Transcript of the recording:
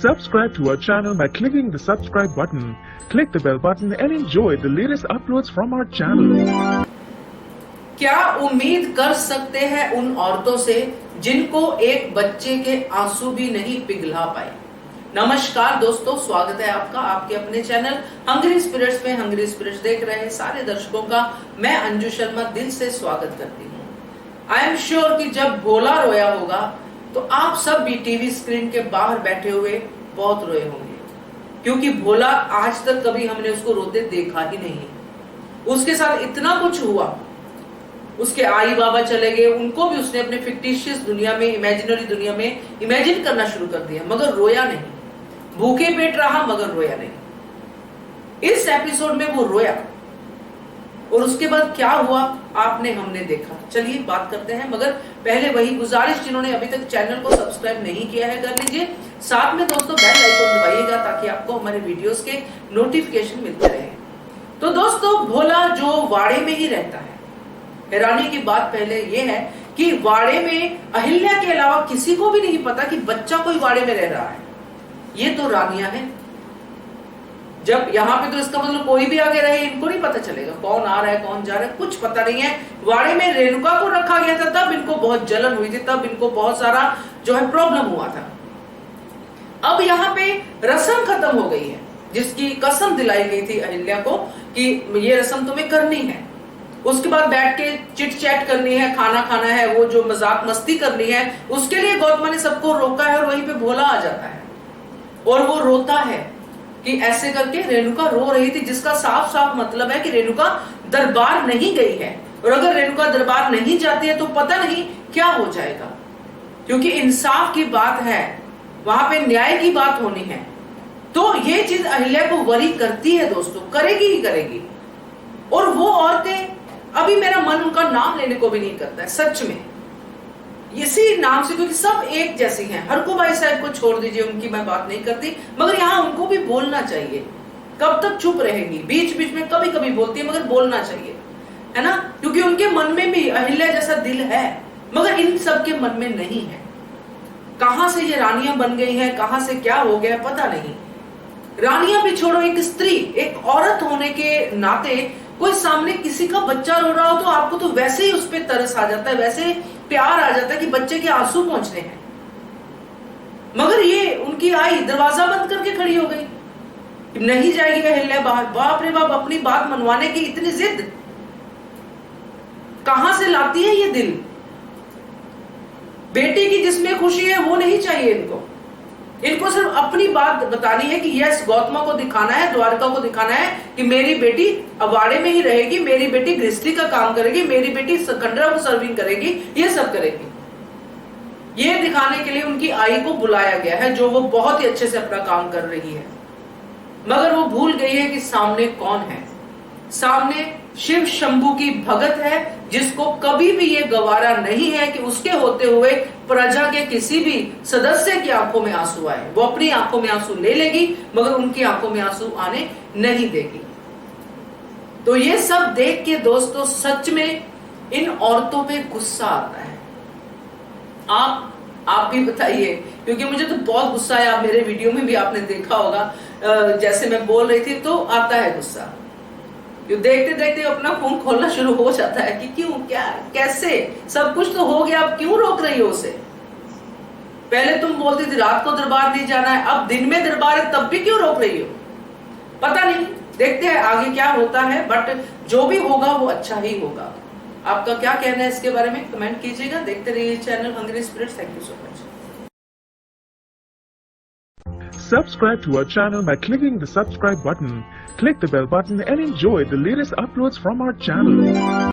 Subscribe to our channel by clicking the subscribe button. Click the bell button and enjoy the latest uploads from our channel. क्या उम्मीद कर सकते हैं उन औरतों से जिनको एक बच्चे के आंसू भी नहीं पिघला पाए। नमस्कार दोस्तों, स्वागत है आपका आपके अपने चैनल हंग्री स्पिरिट्स में। हंग्री स्पिरिट्स देख रहे हैं सारे दर्शकों का मैं अंजू शर्मा दिल से स्वागत करती हूँ। आई एम श्योर कि जब भोला रोया होगा तो आप सब भी टीवी स्क्रीन के बाहर बैठे हुए बहुत रोए होंगे, क्योंकि भोला आज तक कभी हमने उसको रोते देखा ही नहीं। उसके साथ इतना कुछ हुआ, उसके आई बाबा चले गए, उनको भी उसने अपने फिक्टिशियस दुनिया में, इमेजिनरी दुनिया में इमेजिन करना शुरू कर दिया, मगर रोया नहीं। भूखे पेट रहा मगर रोया नहीं। इस एपिसोड में वो रोया और उसके बाद क्या हुआ आपने हमने देखा। चलिए बात करते हैं, मगर पहले वही गुजारिश, जिन्होंने अभी तक चैनल को सब्सक्राइब नहीं किया है कर लीजिए। साथ में दोस्तों बेल आइकन दबाइएगा ताकि आपको हमारे वीडियोस के नोटिफिकेशन मिलते रहे। तो दोस्तों, भोला जो वाड़े में ही रहता है, हैरानी की बात पहले यह है कि वाड़े में अहिल्या के अलावा किसी को भी नहीं पता कि बच्चा कोई वाड़े में रह रहा है। ये तो रानियां हैं। जब यहाँ पे तो इसका मतलब कोई भी आगे रहे, इनको नहीं पता चलेगा कौन आ रहा है कौन जा रहा है, कुछ पता नहीं है। वाड़े में रेणुका को रखा गया था, तब इनको बहुत जलन हुई थी, तब इनको बहुत सारा जो है प्रॉब्लम हुआ था। अब यहाँ पे रस्म खत्म हो गई है, जिसकी कसम दिलाई गई थी अहिल्या को कि ये रस्म तुम्हें करनी है। उसके बाद बैठ के चिट चैट करनी है, खाना खाना है, वो जो मजाक मस्ती करनी है, उसके लिए गौतमा ने सबको रोका है। और वहीं पे भोला आ जाता है और वो रोता है कि ऐसे करके रेणुका रो रही थी, जिसका साफ साफ मतलब है कि रेणुका दरबार नहीं गई है। और अगर रेणुका दरबार नहीं जाती है तो पता नहीं क्या हो जाएगा, क्योंकि इंसाफ की बात है, वहां पे न्याय की बात होनी है। तो ये चीज अहिल्या को वरी करती है दोस्तों, करेगी ही करेगी। और वो औरतें, अभी मेरा मन उनका नाम लेने को भी नहीं करता है सच में, इसी नाम से, क्योंकि सब एक जैसी हैं। हरकू भाई साहब को छोड़ दीजिए, उनकी मैं बात नहीं करती, मगर यहाँ उनको भी बोलना चाहिए। कब तक चुप रहेंगी, बीच बीच में कभी कभी बोलती है, मगर बोलना चाहिए, है ना, क्योंकि उनके मन में भी अहिल्या जैसा दिल है, मगर इन सब के मन में नहीं है। कहां से ये रानियां बन गई हैं, कहां से क्या हो गया पता नहीं। रानियां भी छोड़ो, एक स्त्री, एक औरत होने के नाते कोई सामने किसी का बच्चा रो रहा हो तो आपको तो वैसे ही उस पर तरस आ जाता है, वैसे प्यार आ जाता है कि बच्चे के आंसू पहुंचने हैं। मगर ये उनकी आई दरवाजा बंद करके खड़ी हो गई, नहीं जाएगी अहिल्या बाहर। बाप रे बाप, अपनी बात मनवाने की इतनी जिद कहां से लाती है ये दिल। बेटी की जिसमें खुशी है वो नहीं चाहिए इनको सिर्फ अपनी बात बतानी है कि यस, गौतमा को दिखाना है, द्वारका को दिखाना है कि मेरी बेटी अवाड़े में ही रहेगी, मेरी बेटी गृहस्थी का काम करेगी, मेरी बेटी कंडरा को सर्विंग करेगी, ये सब करेगी। ये दिखाने के लिए उनकी आई को बुलाया गया है, जो वो बहुत ही अच्छे से अपना काम कर रही है। मगर वो भूल गई है कि सामने कौन है। सामने शिव शंभू की भगत है, जिसको कभी भी ये गवारा नहीं है कि उसके होते हुए प्रजा के किसी भी सदस्य की आंखों में आंसू आए। वो अपनी आंखों में आंसू ले लेगी, मगर उनकी आंखों में आंसू आने नहीं देगी। तो ये सब देख के दोस्तों सच में इन औरतों पे गुस्सा आता है। आप भी बताइए, क्योंकि मुझे तो बहुत गुस्सा है। आप मेरे वीडियो में भी आपने देखा होगा, जैसे मैं बोल रही थी तो आता है गुस्सा। देखते देखते अपना खून खोलना शुरू हो जाता है कि क्यों, क्या, कैसे, सब कुछ तो हो गया, अब क्यों रोक रही हो उसे। पहले तुम बोलती थी रात को दरबार नहीं जाना है, अब दिन में दरबार है, तब भी क्यों रोक रही हो। पता नहीं, देखते हैं आगे क्या होता है, बट जो भी होगा वो अच्छा ही होगा। आपका क्या कहना है इसके बारे में कमेंट कीजिएगा। देखते रहिए channel hungry spirits. Thank you so much. Subscribe to our channel by clicking the subscribe button. Click the bell button and enjoy the latest uploads from our channel.